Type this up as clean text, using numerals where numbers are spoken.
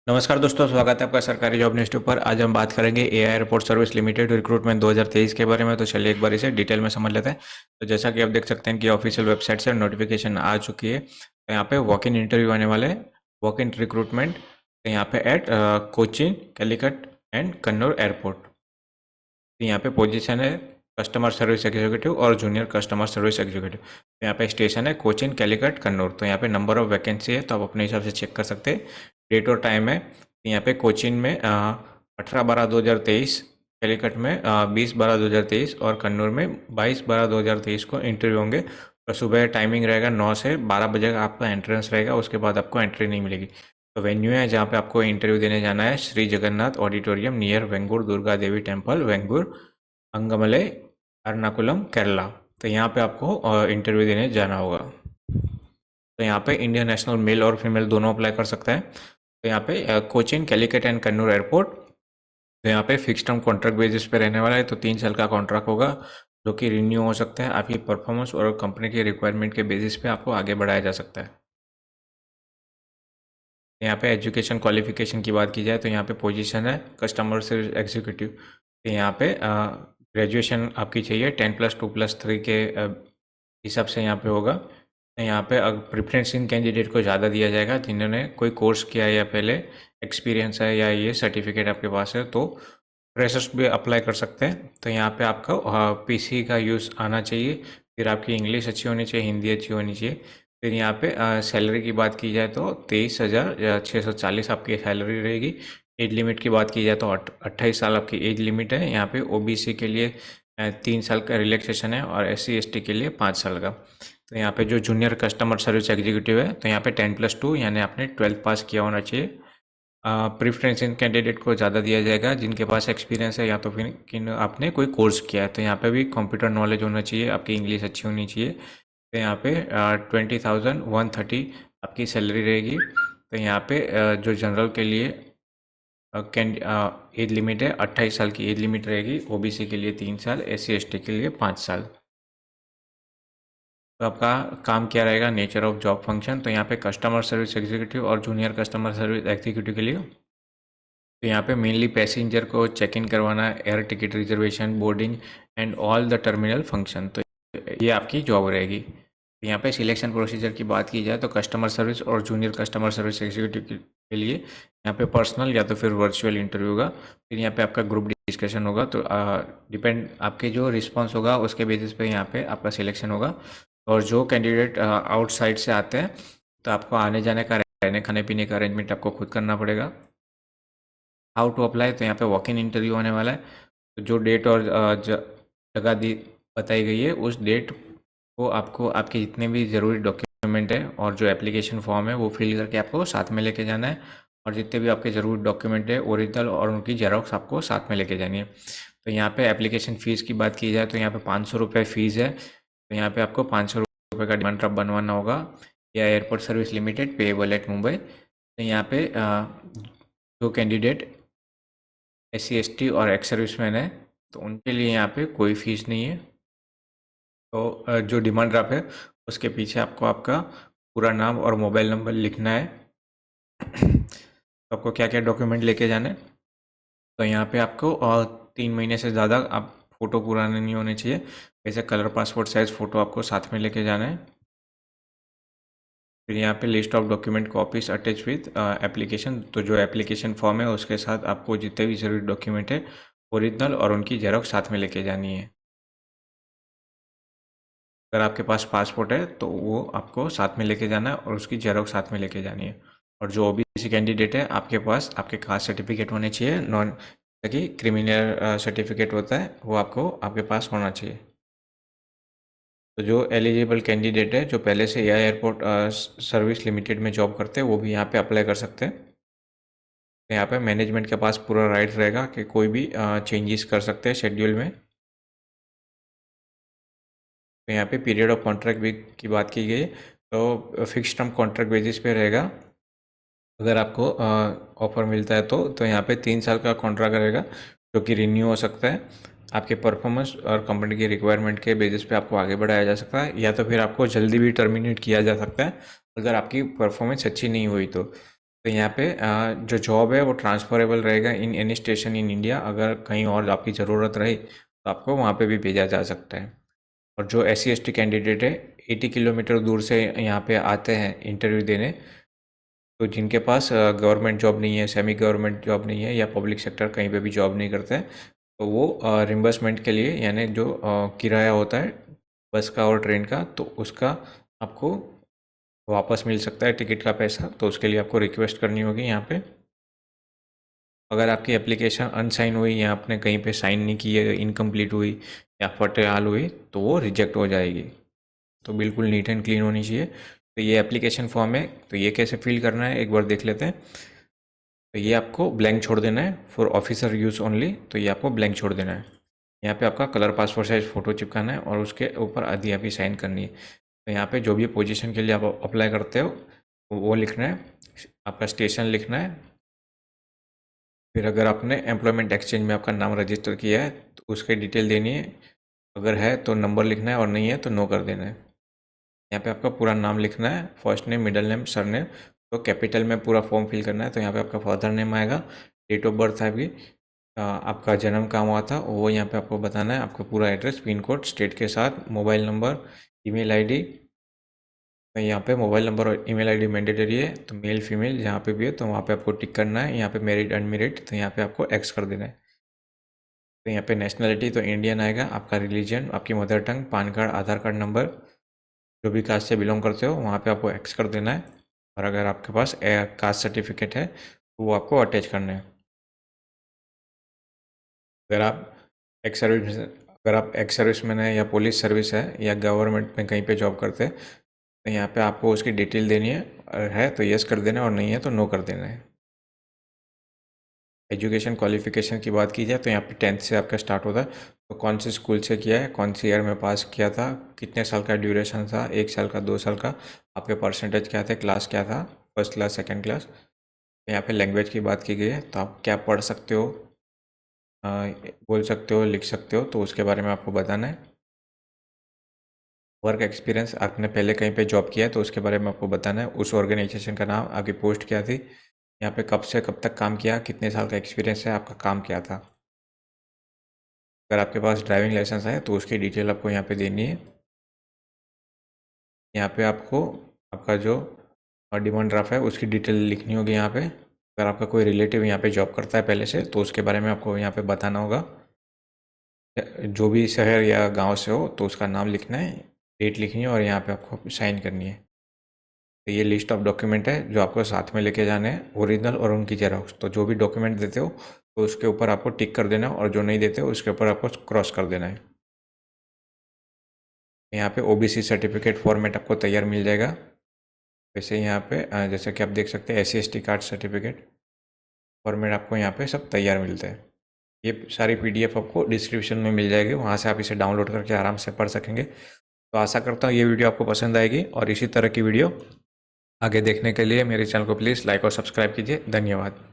नमस्कार दोस्तों, स्वागत है आपका सरकारी जॉब न्यूज़ पर। आज हम बात करेंगे AI airport service limited recruitment 2023 के बारे में। तो चलिए एक बार इसे डिटेल में समझ लेते हैं। तो जैसा कि आप देख सकते हैं कि ऑफिशियल वेबसाइट से नोटिफिकेशन आ चुकी है। तो यहाँ पे वॉक इन इंटरव्यू आने वाले, वॉक इन रिक्रूटमेंट। तो यहाँ पे at Cochin, Calicut and Kannur airport. तो यहाँ पे पोजीशन है कस्टमर सर्विस एग्जीक्यूटिव और जूनियर कस्टमर सर्विस एग्जीक्यूटिव। तो यहाँ पे स्टेशन है कोचीन, कैलिकट, कन्नौर। तो यहाँ पे नंबर ऑफ वैकेंसी है, तो आप अपने हिसाब से चेक कर सकते हैं। डेट और टाइम है। तो यहाँ पे कोचीन में 18/12/2023, कैलिकट में 20/12/2023 और कन्नौर में 22/12/2023 को इंटरव्यू होंगे। और सुबह टाइमिंग रहेगा 9 से 12 बजे का आपका एंट्रेंस रहेगा, उसके बाद आपको एंट्री नहीं मिलेगी। तो वेन्यू है जहाँ पे आपको इंटरव्यू देने जाना है, Shri Jagannath auditorium near वेंगुर Durga Devi temple, वेंगुर, अंगमले, Ernakulam, Kerala. तो यहाँ पे आपको इंटरव्यू देने जाना होगा। तो यहाँ पे इंडियन नेशनल मेल और फीमेल दोनों अप्लाई कर सकते हैं। तो यहाँ पे कोचीन, कैलिकट एंड कन्नूर एयरपोर्ट। तो यहाँ पे फिक्स टर्म कॉन्ट्रैक्ट बेसिस पे रहने वाला है। तो 3 साल का कॉन्ट्रैक्ट होगा, जो कि रिन्यू हो सकता है। आपकी परफॉर्मेंस और कंपनी की रिक्वायरमेंट के बेसिस पे आपको आगे बढ़ाया जा सकता है। यहाँ पे एजुकेशन क्वालिफिकेशन की बात की जाए तो यहाँ पे पोजीशन है कस्टमर सर्विस एग्जीक्यूटिव। तो यहाँ पे ग्रेजुएशन आपकी चाहिए 10+2+3 के हिसाब से यहाँ पे होगा। तो यहाँ पे प्रेफरेंस इन कैंडिडेट को ज़्यादा दिया जाएगा जिन्होंने कोई कोर्स किया है या पहले एक्सपीरियंस है या ये सर्टिफिकेट आपके पास है। तो फ्रेशर्स भी अप्लाई कर सकते हैं। तो यहाँ पे आपका पीसी का यूज़ आना चाहिए, फिर आपकी इंग्लिश अच्छी होनी चाहिए, हिंदी अच्छी होनी चाहिए। फिर यहाँ पे सैलरी की बात की जाए तो 23,640 आपकी सैलरी रहेगी। एज लिमिट की बात की जाए तो 28 साल आपकी एज लिमिट है। यहाँ पे ओबीसी के लिए 3 साल का रिलैक्सेशन है और SC ST के लिए 5 साल का। तो यहाँ पे जो जूनियर कस्टमर सर्विस एग्जीक्यूटिव है, तो यहाँ पे 10+2 यानी आपने 12th पास किया होना चाहिए। प्रेफरेंस इन कैंडिडेट को ज़्यादा दिया जाएगा जिनके पास एक्सपीरियंस है या तो फिर किन आपने कोई कोर्स किया है। तो यहाँ पे भी कंप्यूटर नॉलेज होना चाहिए, आपकी इंग्लिश अच्छी होनी चाहिए। तो यहाँ पे 20,130 आपकी सैलरी रहेगी। तो यहाँ पे जो जनरल के लिए एज लिमिट है 28 साल की एज लिमिट रहेगी। ओबीसी के लिए 3 साल, SC ST के लिए 5 साल। तो आपका काम क्या रहेगा, नेचर ऑफ जॉब फंक्शन। तो यहाँ पे कस्टमर सर्विस एग्जीक्यूटिव और जूनियर कस्टमर सर्विस एग्जीक्यूटिव के लिए, तो यहाँ पे मेनली पैसेंजर को चेक इन करवाना, air ticket reservation, boarding and all the terminal function. तो ये आपकी जॉब रहेगी। तो यहाँ पे सिलेक्शन प्रोसीजर की बात की जाए तो कस्टमर सर्विस और जूनियर कस्टमर सर्विस एग्जीक्यूटिव के लिए यहाँ पे पर्सनल या तो फिर वर्चुअल इंटरव्यू होगा। फिर यहाँ पे आपका ग्रुप डिस्कशन होगा। तो डिपेंड आपके जो रिस्पॉन्स होगा उसके बेसिस पे यहाँ पे आपका सिलेक्शन होगा। और जो कैंडिडेट आउटसाइड से आते हैं तो आपको आने जाने का, रहने खाने पीने का अरेंजमेंट आपको खुद करना पड़ेगा। हाउ टू अप्लाई, तो यहाँ पे वॉक इन इंटरव्यू होने वाला है। तो जो डेट और जगह दी बताई गई है उस डेट को आपको आपके जितने भी ज़रूरी डॉक्यूमेंट है और जो एप्लीकेशन फॉर्म है वो फिल करके आपको साथ में लेके जाना है। और जितने भी आपके ज़रूरी डॉक्यूमेंट है ओरिजिनल और उनकी जेरॉक्स आपको साथ में लेके जानी है। तो यहाँ पे एप्लीकेशन फ़ीस की बात की जाए तो यहाँ पे 500 रुपये फ़ीस है। तो यहाँ पे आपको 500 रुपये का डिमांड ड्राफ्ट बनवाना होगा, या airport service limited payable eight Mumbai. तो यहाँ पे जो कैंडिडेट SC ST और एक्स सर्विसमैन है तो उनके लिए यहाँ पे कोई फीस नहीं है। तो जो डिमांड ड्राफ्ट है उसके पीछे आपको आपका पूरा नाम और मोबाइल नंबर लिखना है। तो आपको क्या क्या डॉक्यूमेंट लेके जाना है, तो यहाँ पे आपको 3 महीने से ज़्यादा आप फ़ोटो पुराने नहीं होने चाहिए। वैसे कलर पासपोर्ट साइज़ फ़ोटो आपको साथ में लेके जाना है। फिर यहाँ पे list of document copies attach with application. तो जो एप्लीकेशन फॉर्म है उसके साथ आपको जितने भी ज़रूरी डॉक्यूमेंट है ओरिजिनल और उनकी जेरॉक्स साथ में लेके जानी है। अगर आपके पास पासपोर्ट है तो वो आपको साथ में लेके जाना है और उसकी जेरॉक्स साथ में लेके जानी है। और जो ओबीसी कैंडिडेट है आपके पास आपके कास्ट सर्टिफिकेट होने चाहिए, नॉन कि क्रिमिनल सर्टिफिकेट होता है वो आपको आपके पास होना चाहिए। तो जो एलिजिबल कैंडिडेट है जो पहले से एआई एयरपोर्ट सर्विस लिमिटेड में जॉब करते हैं वो भी यहाँ पे अप्लाई कर सकते हैं। तो यहाँ पे मैनेजमेंट के पास पूरा राइट रहेगा कि कोई भी चेंजेस कर सकते हैं शेड्यूल में। तो यहाँ पे पीरियड ऑफ कॉन्ट्रैक्ट भी की बात की गई है। तो फिक्स टर्म कॉन्ट्रैक्ट बेसिस पे रहेगा। अगर आपको ऑफर मिलता है तो यहाँ पे 3 साल का कॉन्ट्रैक्ट रहेगा जो कि रिन्यू हो सकता है। आपके परफॉर्मेंस और कंपनी की रिक्वायरमेंट के बेसिस पे आपको आगे बढ़ाया जा सकता है, या तो फिर आपको जल्दी भी टर्मिनेट किया जा सकता है अगर आपकी परफॉर्मेंस अच्छी नहीं हुई तो। तो यहाँ पे जो जॉब है वो ट्रांसफरेबल रहेगा in any station in India. अगर कहीं और आपकी ज़रूरत रही तो आपको वहाँ पे भी भेजा जा सकता है। और जो SC ST कैंडिडेट है 80 किलोमीटर दूर से यहाँ पे आते हैं इंटरव्यू देने, तो जिनके पास गवर्नमेंट जॉब नहीं है, सेमी गवर्नमेंट जॉब नहीं है या पब्लिक सेक्टर कहीं पे भी जॉब नहीं करते हैं, तो वो रिम्बर्समेंट के लिए यानी जो किराया होता है बस का और ट्रेन का, तो उसका आपको वापस मिल सकता है टिकट का पैसा। तो उसके लिए आपको रिक्वेस्ट करनी होगी यहाँ पे। अगर आपकी एप्लीकेशन अनसाइन हुई या आपने कहीं पे साइन नहीं की है, इनकम्प्लीट हुई या फटेहाल हुई, तो वो रिजेक्ट हो जाएगी। तो बिल्कुल नीट एंड क्लीन होनी चाहिए। तो ये एप्लीकेशन फॉर्म है, तो ये कैसे फिल करना है एक बार देख लेते हैं। तो ये आपको ब्लैंक छोड़ देना है फॉर ऑफिसर यूज़ ओनली। तो ये आपको ब्लैंक छोड़ देना है। यहाँ पे आपका कलर पासपोर्ट साइज फ़ोटो चिपकाना है और उसके ऊपर आधी आधी साइन करनी है। तो यहाँ पे जो भी पोजीशन के लिए आप अप्लाई करते हो वो लिखना है, आपका स्टेशन लिखना है। फिर अगर आपने एम्प्लॉयमेंट एक्सचेंज में आपका नाम रजिस्टर किया है तो उसकी डिटेल देनी है। अगर है तो नंबर लिखना है और नहीं है तो नो कर देना है। यहाँ पे आपका पूरा नाम लिखना है, first name, middle name, sir name. तो कैपिटल में पूरा फॉर्म फिल करना है। तो यहाँ पे आपका फादर नेम आएगा, डेट ऑफ बर्थ है आपकी, आपका जन्म कहाँ हुआ था वो यहाँ पे आपको बताना है, आपका पूरा एड्रेस, पिन कोड, स्टेट के साथ, मोबाइल नंबर, ईमेल आईडी। तो यहाँ पे मोबाइल नंबर और ईमेल आईडी मैंडेटरी है। तो मेल फीमेल जहाँ पे भी है तो वहाँ पे आपको टिक करना है। यहाँ पे मैरिड अनमेरिड तो यहाँ पे आपको एक्स कर देना है। तो यहाँ पे नेशनलिटी तो इंडियन आएगा, आपका रिलीजन, आपकी मदर टंग, पान कार्ड, आधार कार्ड नंबर, जो भी कास्ट से बिलोंग करते हो वहाँ पे आपको एक्स कर देना है। और अगर आपके पास कास्ट सर्टिफिकेट है तो वो आपको अटैच करना है। अगर आप एक्स सर्विस मैन है या पुलिस सर्विस है या गवर्नमेंट में कहीं पे जॉब करते हैं तो यहाँ पे आपको उसकी डिटेल देनी है। अगर है तो यस कर देना है और नहीं है तो नो कर देना है। एजुकेशन क्वालिफिकेशन की बात की जाए तो यहाँ पे 10th से आपका स्टार्ट होता है। तो कौन से स्कूल से किया है, कौन सी ईयर में पास किया था, कितने साल का ड्यूरेशन था, 1 साल का, 2 साल का, आपके परसेंटेज क्या थे, क्लास क्या था, फर्स्ट क्लास, सेकंड क्लास। यहाँ पे लैंग्वेज की बात की गई है तो आप क्या पढ़ सकते हो, बोल सकते हो, लिख सकते हो, तो उसके बारे में आपको बताना है। वर्क एक्सपीरियंस, आपने पहले कहीं पे जॉब किया है तो उसके बारे में आपको बताना है। उस ऑर्गेनाइजेशन का नाम, आपकी पोस्ट क्या थी, यहाँ पे कब से कब तक काम किया, कितने साल का एक्सपीरियंस है, आपका काम क्या था। अगर आपके पास ड्राइविंग लाइसेंस है तो उसकी डिटेल आपको यहाँ पे देनी है। यहाँ पे आपको आपका जो डिमांड ड्राफ्ट है उसकी डिटेल लिखनी होगी यहाँ पे। अगर आपका कोई रिलेटिव यहाँ पे जॉब करता है पहले से तो उसके बारे में आपको यहाँ पे बताना होगा। जो भी शहर या गांव से हो तो उसका नाम लिखना है, डेट लिखनी है और यहाँ पे आपको साइन करनी है। तो ये लिस्ट ऑफ डॉक्यूमेंट है जो आपको साथ में लेके जाने हैं, ओरिजिनल और उनकी जेरॉक्स। तो जो भी डॉक्यूमेंट देते हो तो उसके ऊपर आपको टिक कर देना है और जो नहीं देते हो उसके ऊपर आपको क्रॉस कर देना है। यहाँ पे OBC सर्टिफिकेट फॉर्मेट आपको तैयार मिल जाएगा। वैसे यहाँ पे जैसे कि आप देख सकते हैं SC ST card certificate format आपको यहाँ पे सब तैयार मिलते हैं। ये सारी PDF आपको डिस्क्रिप्शन में मिल जाएगी, वहाँ से आप इसे डाउनलोड करके आराम से पढ़ सकेंगे। तो आशा करता हूँ ये वीडियो आपको पसंद आएगी और इसी तरह की वीडियो आगे देखने के लिए मेरे चैनल को प्लीज़ लाइक और सब्सक्राइब कीजिए। धन्यवाद।